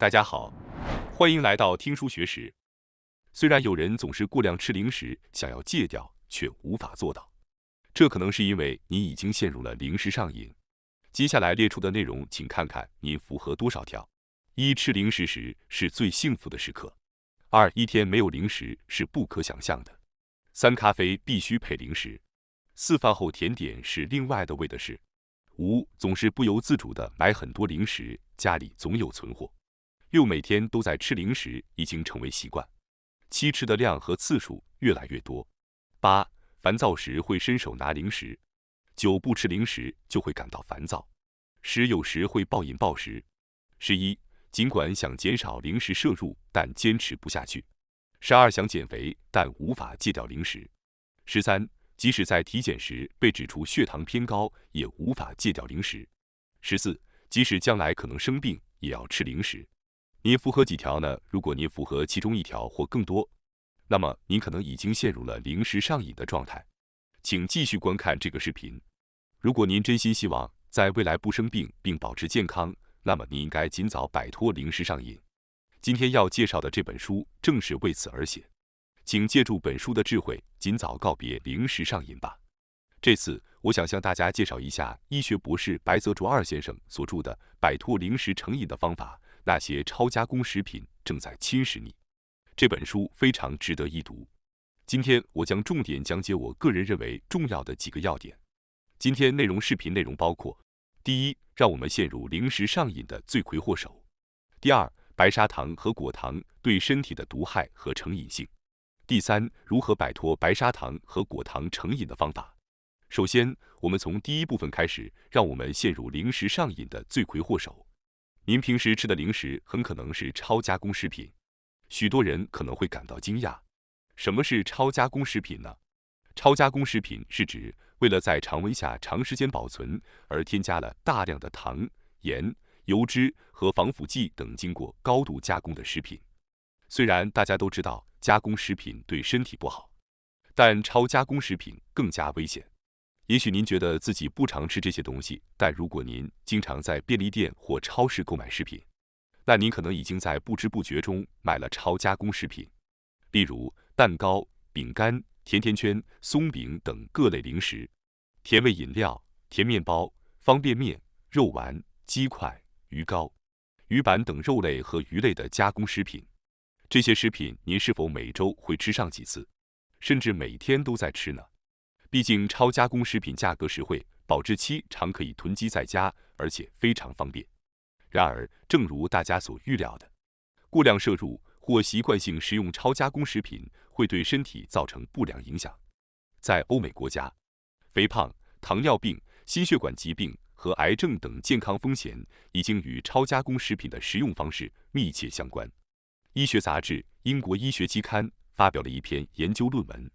大家好，欢迎来到听书学史。虽然有人总是过量吃零食，想要戒掉，却无法做到，这可能是因为你已经陷入了零食上瘾。接下来列出的内容，请看看你符合多少条。一、吃零食时是最幸福的时刻。二、一天没有零食是不可想象的。三、咖啡必须配零食。四、饭后甜点是另外的味的事。五、总是不由自主地买很多零食，家里总有存货。六、每天都在吃零食，已经成为习惯。七、吃的量和次数越来越多。八、烦躁时会伸手拿零食。九、不吃零食就会感到烦躁。十、有时会暴饮暴食。11、尽管想减少零食摄入，但坚持不下去。12、想减肥，但无法戒掉零食。13、即使在体检时被指出血糖偏高，也无法戒掉零食。14、即使将来可能生病，也要吃零食。您符合几条呢？如果您符合其中一条或更多，那么您可能已经陷入了零食上瘾的状态。请继续观看这个视频。如果您真心希望在未来不生病并保持健康，那么您应该尽早摆脱零食上瘾。今天要介绍的这本书正是为此而写。请借助本书的智慧，尽早告别零食上瘾吧。这次我想向大家介绍一下医学博士白泽卓二先生所著的《摆脱零食成瘾的方法》。那些超加工食品正在侵蚀你。这本书非常值得一读。今天我将重点讲解我个人认为重要的几个要点。今天视频内容包括：第一，让我们陷入零食上瘾的罪魁祸首；第二，白砂糖和果糖对身体的毒害和成瘾性；第三，如何摆脱白砂糖和果糖成瘾的方法。首先，我们从第一部分开始，让我们陷入零食上瘾的罪魁祸首。您平时吃的零食很可能是超加工食品，许多人可能会感到惊讶。什么是超加工食品呢？超加工食品是指为了在常温下长时间保存而添加了大量的糖、盐、油脂和防腐剂等经过高度加工的食品。虽然大家都知道加工食品对身体不好，但超加工食品更加危险。也许您觉得自己不常吃这些东西，但如果您经常在便利店或超市购买食品，那您可能已经在不知不觉中买了超加工食品，例如蛋糕、饼干、甜甜圈、松饼等各类零食、甜味饮料、甜面包、方便面、肉丸、鸡块、鱼糕、鱼板等肉类和鱼类的加工食品。这些食品您是否每周会吃上几次，甚至每天都在吃呢？毕竟超加工食品价格实惠，保质期长，可以囤积在家，而且非常方便。然而，正如大家所预料的，过量摄入或习惯性食用超加工食品会对身体造成不良影响。在欧美国家，肥胖、糖尿病、心血管疾病和癌症等健康风险已经与超加工食品的食用方式密切相关。医学杂志《英国医学期刊》发表了一篇研究论文，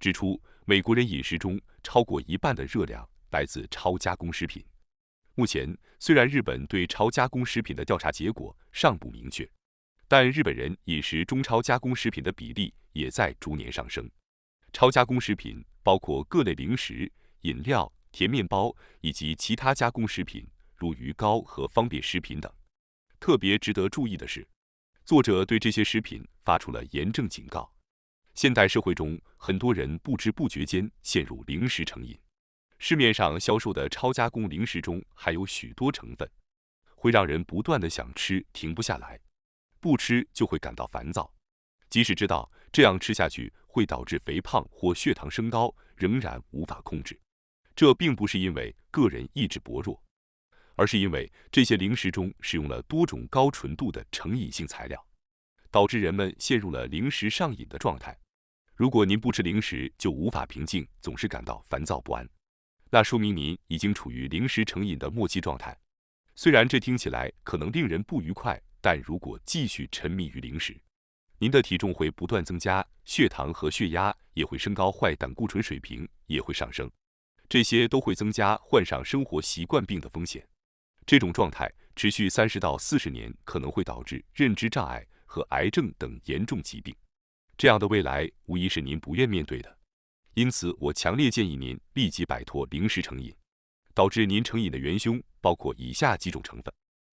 指出美国人饮食中超过一半的热量来自超加工食品。目前，虽然日本对超加工食品的调查结果尚不明确，但日本人饮食中超加工食品的比例也在逐年上升。超加工食品包括各类零食、饮料、甜面包以及其他加工食品，如鱼糕和方便食品等。特别值得注意的是，作者对这些食品发出了严正警告。现代社会中，很多人不知不觉间陷入零食成瘾。市面上销售的超加工零食中含有许多成分，会让人不断的想吃，停不下来，不吃就会感到烦躁。即使知道这样吃下去会导致肥胖或血糖升高，仍然无法控制。这并不是因为个人意志薄弱，而是因为这些零食中使用了多种高纯度的成瘾性材料，导致人们陷入了零食上瘾的状态。如果您不吃零食就无法平静，总是感到烦躁不安，那说明您已经处于零食成瘾的末期状态。虽然这听起来可能令人不愉快，但如果继续沉迷于零食，您的体重会不断增加，血糖和血压也会升高，坏胆固醇水平也会上升，这些都会增加患上生活习惯病的风险。这种状态持续30到40年，可能会导致认知障碍和癌症等严重疾病。这样的未来无疑是您不愿面对的，因此我强烈建议您立即摆脱零食成瘾。导致您成瘾的元凶包括以下几种成分：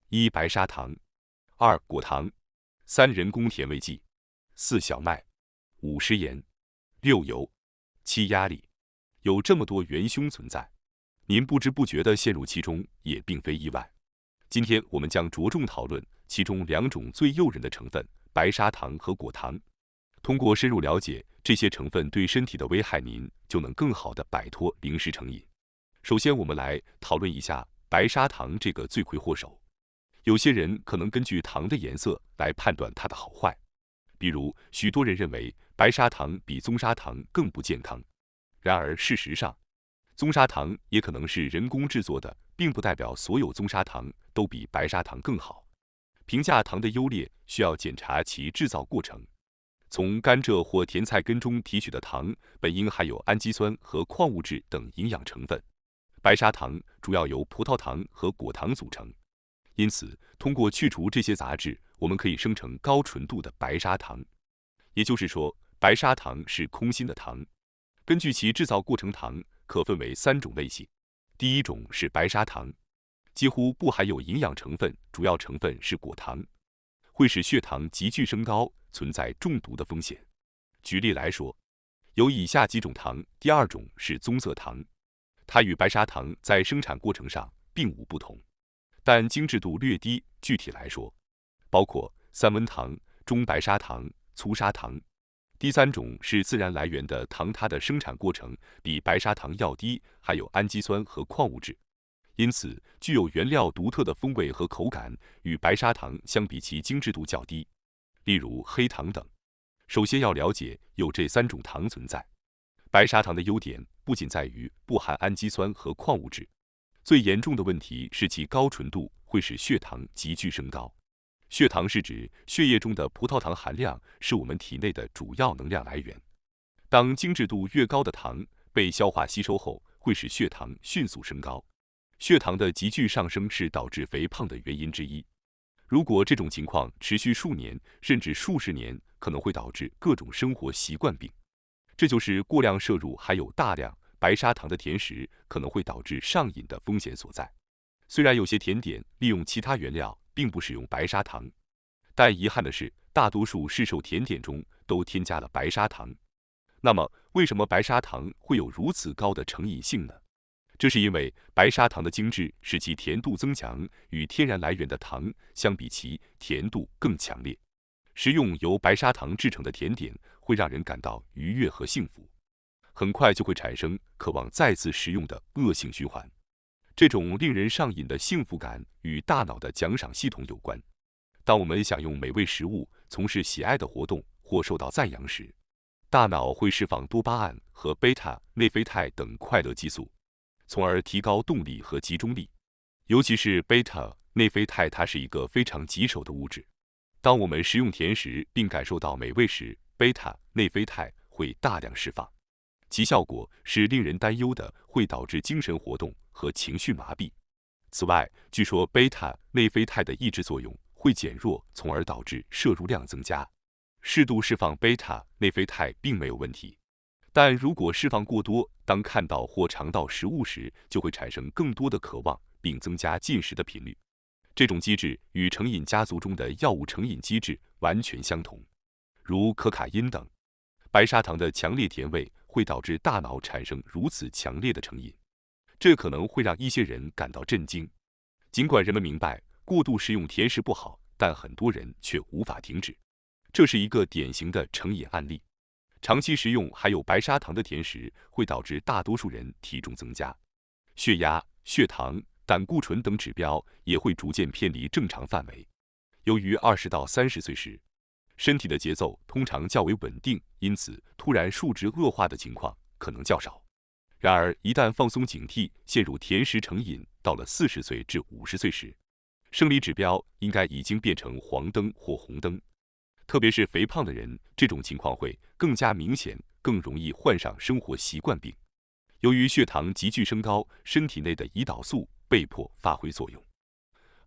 一、白砂糖。2. 果糖，3. 人工甜味剂，4. 小麦，5. 食盐，6. 油，7. 压力。有这么多元凶存在，您不知不觉地陷入其中也并非意外。今天我们将着重讨论其中2种最诱人的成分——白砂糖和果糖。通过深入了解这些成分对身体的危害，您就能更好地摆脱零食成瘾。首先，我们来讨论一下白砂糖这个罪魁祸首。有些人可能根据糖的颜色来判断它的好坏，比如许多人认为白砂糖比棕砂糖更不健康。然而事实上，棕砂糖也可能是人工制作的，并不代表所有棕砂糖都比白砂糖更好。评价糖的优劣需要检查其制造过程。从甘蔗或甜菜根中提取的糖本应含有氨基酸和矿物质等营养成分，白砂糖主要由葡萄糖和果糖组成。因此，通过去除这些杂质，我们可以生成高纯度的白砂糖。也就是说，白砂糖是空心的糖。根据其制造过程，糖可分为3种类型。第一种是白砂糖，几乎不含有营养成分，主要成分是果糖，会使血糖急剧升高，存在中毒的风险。举例来说，有以下几种糖。第二种是棕色糖，它与白砂糖在生产过程上并无不同，但精致度略低。具体来说，包括三温糖、中白砂糖、粗砂糖。第3种是自然来源的糖，它的生产过程比白砂糖要低，含有氨基酸和矿物质，因此具有原料独特的风味和口感，与白砂糖相比其精致度较低。例如黑糖等。首先要了解有这3种糖存在。白砂糖的优点不仅在于不含氨基酸和矿物质，最严重的问题是其高纯度会使血糖急剧升高。血糖是指血液中的葡萄糖含量，是我们体内的主要能量来源。当精致度越高的糖被消化吸收后，会使血糖迅速升高。血糖的急剧上升是导致肥胖的原因之一。如果这种情况持续数年甚至数十年，可能会导致各种生活习惯病。这就是过量摄入含有大量白砂糖的甜食可能会导致上瘾的风险所在。虽然有些甜点利用其他原料，并不使用白砂糖，但遗憾的是，大多数市售甜点中都添加了白砂糖。那么，为什么白砂糖会有如此高的成瘾性呢？这是因为白砂糖的精制使其甜度增强，与天然来源的糖相比，其甜度更强烈。食用由白砂糖制成的甜点会让人感到愉悦和幸福，很快就会产生渴望再次食用的恶性循环。这种令人上瘾的幸福感与大脑的奖赏系统有关。当我们享用美味食物、从事喜爱的活动或受到赞扬时，大脑会释放多巴胺和贝塔内啡肽等快乐激素，从而提高动力和集中力。尤其是贝塔内啡肽，它是一个非常棘手的物质。当我们食用甜食并感受到美味时，贝塔内啡肽会大量释放，其效果是令人担忧的，会导致精神活动和情绪麻痹。此外，据说贝塔内啡肽的抑制作用会减弱，从而导致摄入量增加。适度释放贝塔内啡肽并没有问题，但如果释放过多，当看到或尝到食物时，就会产生更多的渴望，并增加进食的频率。这种机制与成瘾家族中的药物成瘾机制完全相同，如可卡因等。白砂糖的强烈甜味会导致大脑产生如此强烈的成瘾，这可能会让一些人感到震惊。尽管人们明白过度食用甜食不好，但很多人却无法停止。这是一个典型的成瘾案例。长期食用含有白砂糖的甜食会导致大多数人体重增加，血压、血糖、胆固醇等指标也会逐渐偏离正常范围。由于20到30岁时，身体的节奏通常较为稳定，因此突然数值恶化的情况可能较少。然而，一旦放松警惕，陷入甜食成瘾，到了40岁至50岁时，生理指标应该已经变成黄灯或红灯。特别是肥胖的人，这种情况会更加明显，更容易患上生活习惯病。由于血糖急剧升高，身体内的胰岛素被迫发挥作用，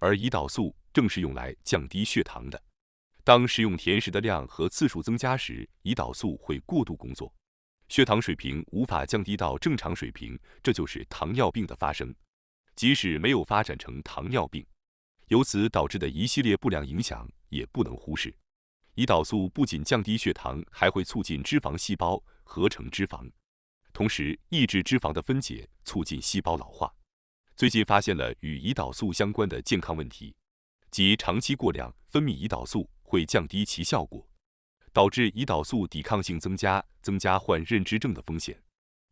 而胰岛素正是用来降低血糖的。当食用甜食的量和次数增加时，胰岛素会过度工作，血糖水平无法降低到正常水平，这就是糖尿病的发生。即使没有发展成糖尿病，由此导致的一系列不良影响也不能忽视。胰岛素不仅降低血糖，还会促进脂肪细胞合成脂肪，同时抑制脂肪的分解，促进细胞老化。最近发现了与胰岛素相关的健康问题，即长期过量分泌胰岛素会降低其效果，导致胰岛素抵抗性增加，增加患认知症的风险。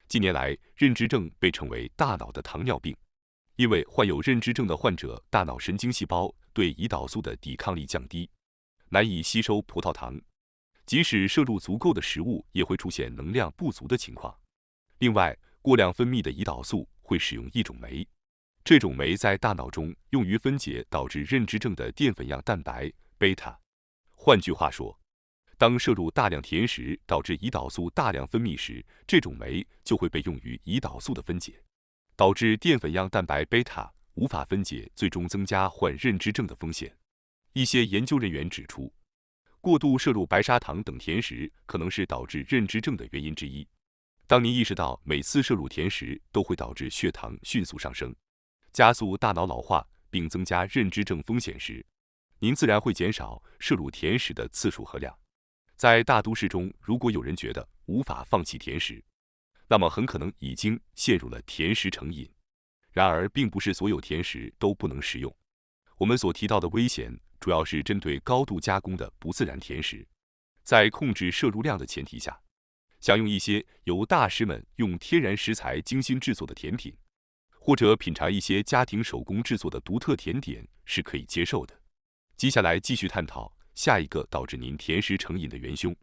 近年来，认知症被称为大脑的糖尿病，因为患有认知症的患者大脑神经细胞对胰岛素的抵抗力降低，难以吸收葡萄糖，即使摄入足够的食物，也会出现能量不足的情况。另外，过量分泌的胰岛素会使用一种酶，这种酶在大脑中用于分解导致认知症的淀粉样蛋白贝塔。换句话说，当摄入大量甜食导致胰岛素大量分泌时，这种酶就会被用于胰岛素的分解，导致淀粉样蛋白贝塔无法分解，最终增加患认知症的风险。一些研究人员指出，过度摄入白砂糖等甜食可能是导致认知症的原因之一。当您意识到每次摄入甜食都会导致血糖迅速上升，加速大脑老化并增加认知症风险时，您自然会减少摄入甜食的次数和量。在大都市中，如果有人觉得无法放弃甜食，那么很可能已经陷入了甜食成瘾。然而，并不是所有甜食都不能食用。我们所提到的危险主要是针对高度加工的不自然甜食。在控制摄入量的前提下，享用一些由大师们用天然食材精心制作的甜品，或者品尝一些家庭手工制作的独特甜点是可以接受的。接下来继续探讨下一个导致您甜食成瘾的元凶。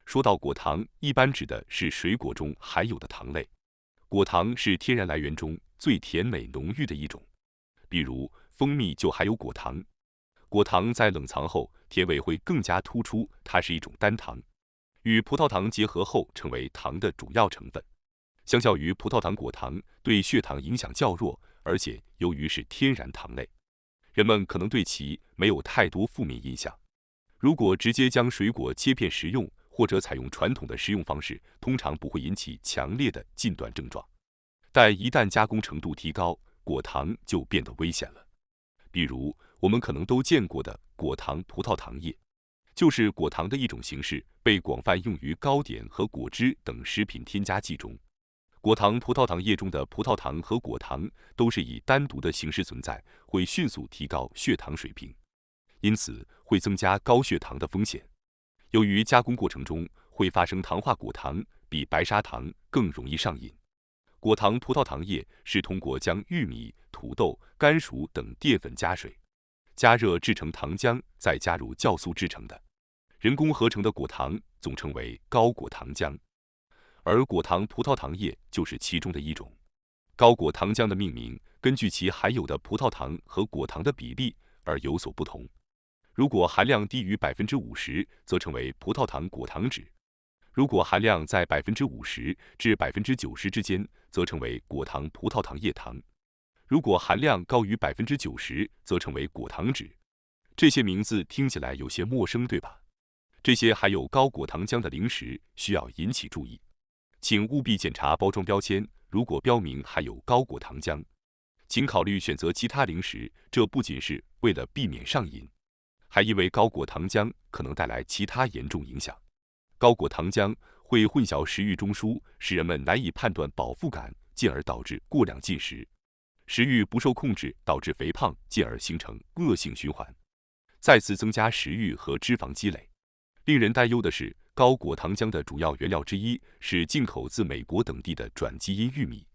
说到果糖，一般指的是水果中含有的糖类。果糖是天然来源中最甜美浓郁的一种，比如蜂蜜就含有果糖。果糖在冷藏后，甜味会更加突出，它是一种单糖，与葡萄糖结合后成为糖的主要成分。相较于葡萄糖，果糖对血糖影响较弱，而且由于是天然糖类，人们可能对其没有太多负面印象。如果直接将水果切片食用，或者采用传统的食用方式，通常不会引起强烈的禁断症状。但一旦加工程度提高，果糖就变得危险了。比如我们可能都见过的果糖葡萄糖液，就是果糖的一种形式，被广泛用于糕点和果汁等食品添加剂中。果糖葡萄糖液中的葡萄糖和果糖都是以单独的形式存在，会迅速提高血糖水平，因此会增加高血糖的风险。由于加工过程中会发生糖化果糖，比白砂糖更容易上瘾。果糖葡萄糖液是通过将玉米、土豆、甘薯等淀粉加水、加热制成糖浆，再加入酵素制成的。人工合成的果糖总称为高果糖浆，而果糖葡萄糖液就是其中的一种。高果糖浆的命名根据其含有的葡萄糖和果糖的比例而有所不同。如果含量低于50%，则称为葡萄糖果糖酯；如果含量在50%至90%之间，则称为果糖葡萄糖液糖；如果含量高于90%，则称为果糖酯。这些名字听起来有些陌生，对吧？这些含有高果糖浆的零食需要引起注意，请务必检查包装标签，如果标明含有高果糖浆，请考虑选择其他零食。这不仅是为了避免上瘾，还因为高果糖浆可能带来其他严重影响。高果糖浆会混淆食欲中枢，使人们难以判断饱腹感，进而导致过量进食。食欲不受控制，导致肥胖，进而形成恶性循环，再次增加食欲和脂肪积累。令人担忧的是，高果糖浆的主要原料之一是进口自美国等地的转基因玉米。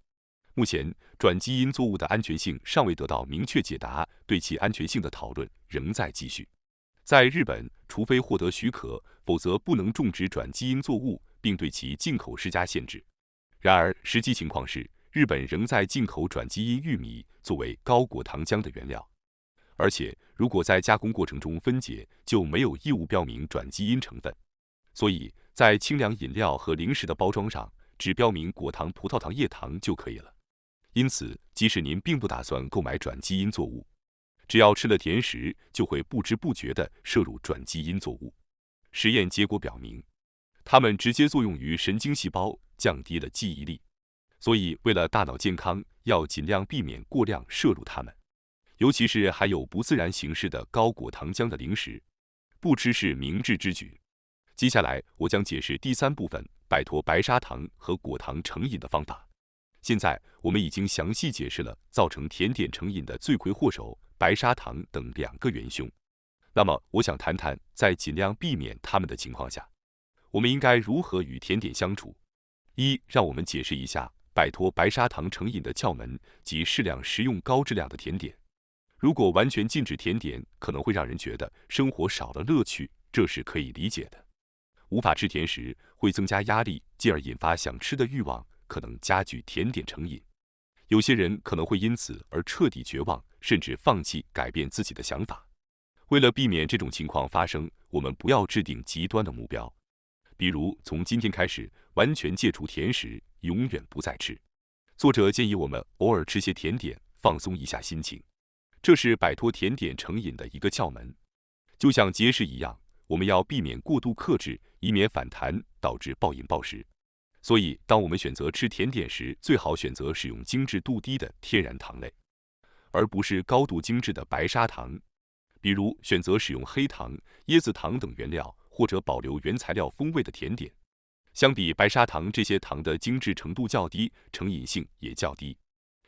目前，转基因作物的安全性尚未得到明确解答，对其安全性的讨论仍在继续。在日本，除非获得许可，否则不能种植转基因作物，并对其进口施加限制。然而，实际情况是，日本仍在进口转基因玉米作为高果糖浆的原料，而且如果在加工过程中分解，就没有义务标明转基因成分。所以在清凉饮料和零食的包装上，只标明果糖葡萄糖液糖就可以了。因此，即使您并不打算购买转基因作物，只要吃了甜食，就会不知不觉地摄入转基因作物。实验结果表明，它们直接作用于神经细胞，降低了记忆力。所以，为了大脑健康，要尽量避免过量摄入它们。尤其是含有不自然形式的高果糖浆的零食，不吃是明智之举。接下来我将解释第3部分，摆脱白砂糖和果糖成瘾的方法。现在我们已经详细解释了造成甜点成瘾的罪魁祸首白砂糖等2个元凶。那么，我想谈谈在尽量避免它们的情况下，我们应该如何与甜点相处。让我们解释一下摆脱白砂糖成瘾的窍门及适量食用高质量的甜点。如果完全禁止甜点，可能会让人觉得生活少了乐趣，这是可以理解的。无法吃甜食会增加压力，进而引发想吃的欲望，可能加剧甜点成瘾。有些人可能会因此而彻底绝望，甚至放弃改变自己的想法。为了避免这种情况发生，我们不要制定极端的目标，比如从今天开始完全戒除甜食，永远不再吃。作者建议我们偶尔吃些甜点，放松一下心情，这是摆脱甜点成瘾的一个窍门。就像节食一样，我们要避免过度克制，以免反弹导致暴饮暴食。所以，当我们选择吃甜点时，最好选择使用精致度低的天然糖类，而不是高度精致的白砂糖。比如，选择使用黑糖、椰子糖等原料，或者保留原材料风味的甜点。相比白砂糖，这些糖的精致程度较低，成瘾性也较低。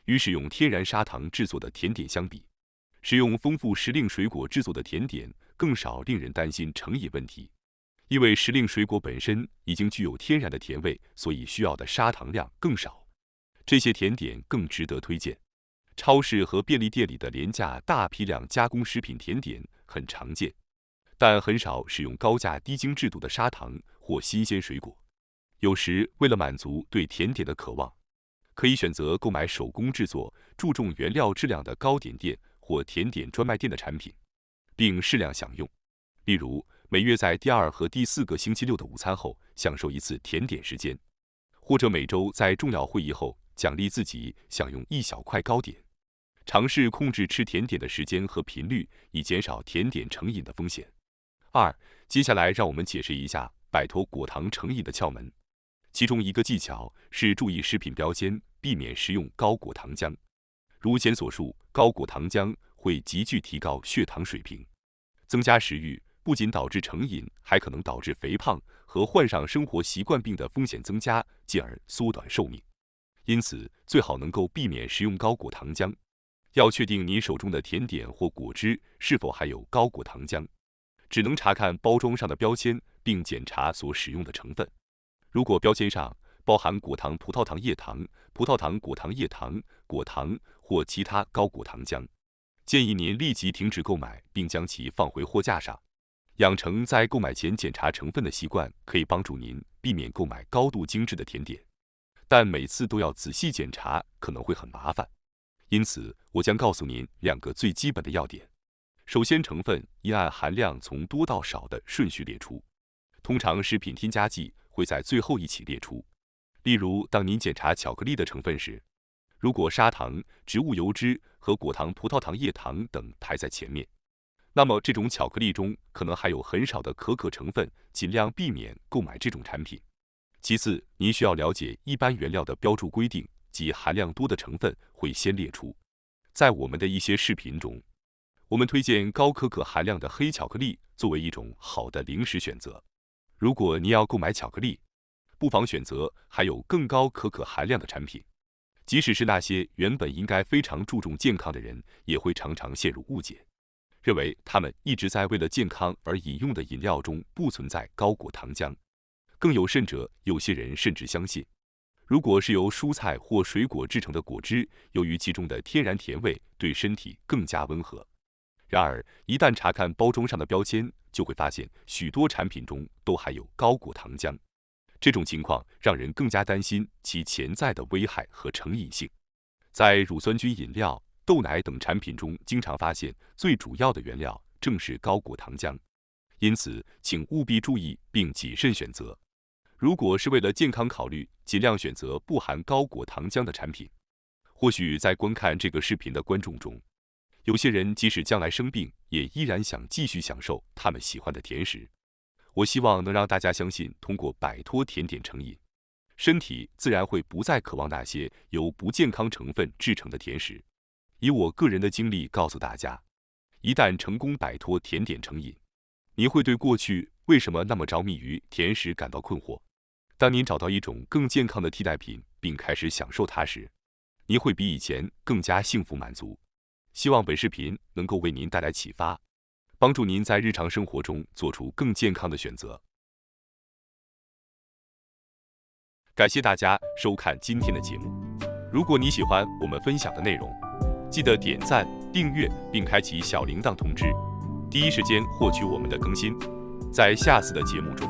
与使用天然砂糖制作的甜点相比，使用丰富时令水果制作的甜点更少令人担心成瘾问题。因为时令水果本身已经具有天然的甜味，所以需要的砂糖量更少。这些甜点更值得推荐。超市和便利店里的廉价大批量加工食品甜点很常见，但很少使用高价低精制度的砂糖或新鲜水果。有时，为了满足对甜点的渴望，可以选择购买手工制作、注重原料质量的糕点店或甜点专卖店的产品，并适量享用。例如，每月在第2和第4个星期六的午餐后享受一次甜点时间，或者每周在重要会议后奖励自己享用1小块糕点。尝试控制吃甜点的时间和频率，以减少甜点成瘾的风险。接下来让我们解释一下摆脱果糖成瘾的窍门。其中一个技巧是注意食品标签，避免食用高果糖浆。如前所述，高果糖浆会急剧提高血糖水平，增加食欲，不仅导致成瘾，还可能导致肥胖和患上生活习惯病的风险增加，进而缩短寿命。因此，最好能够避免食用高果糖浆。要确定你手中的甜点或果汁是否含有高果糖浆，只能查看包装上的标签，并检查所使用的成分。如果标签上包含果糖葡萄糖液糖、葡萄糖果糖液糖、果糖或其他高果糖浆，建议您立即停止购买，并将其放回货架上。养成在购买前检查成分的习惯，可以帮助您避免购买高度精致的甜点。但每次都要仔细检查，可能会很麻烦。因此，我将告诉您2个最基本的要点。首先，成分应按含量从多到少的顺序列出，通常食品添加剂会在最后一起列出。例如，当您检查巧克力的成分时，如果砂糖、植物油脂和果糖葡萄糖液糖等排在前面，那么这种巧克力中可能含有很少的可可成分，尽量避免购买这种产品。其次，您需要了解一般原料的标注规定，即含量多的成分会先列出。在我们的一些视频中，我们推荐高可可含量的黑巧克力作为一种好的零食选择。如果你要购买巧克力，不妨选择含有更高可可含量的产品。即使是那些原本应该非常注重健康的人，也会常常陷入误解，认为他们一直在为了健康而饮用的饮料中不存在高果糖浆。更有甚者，有些人甚至相信，如果是由蔬菜或水果制成的果汁，由于其中的天然甜味，对身体更加温和。然而，一旦查看包装上的标签，就会发现许多产品中都含有高果糖浆。这种情况让人更加担心其潜在的危害和成瘾性。在乳酸菌饮料、豆奶等产品中，经常发现最主要的原料正是高果糖浆。因此，请务必注意并谨慎选择。如果是为了健康考虑，尽量选择不含高果糖浆的产品。或许在观看这个视频的观众中，有些人即使将来生病，也依然想继续享受他们喜欢的甜食。我希望能让大家相信，通过摆脱甜点成瘾，身体自然会不再渴望那些由不健康成分制成的甜食。以我个人的经历告诉大家，一旦成功摆脱甜点成瘾，你会对过去为什么那么着迷于甜食感到困惑。当您找到一种更健康的替代品，并开始享受它时，你会比以前更加幸福满足。希望本视频能够为您带来启发，帮助您在日常生活中做出更健康的选择。感谢大家收看今天的节目。如果你喜欢我们分享的内容，记得点赞、订阅并开启小铃铛通知，第一时间获取我们的更新。在下次的节目中，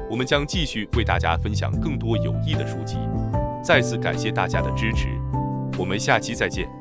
我们将继续为大家分享更多有益的书籍。再次感谢大家的支持，我们下期再见。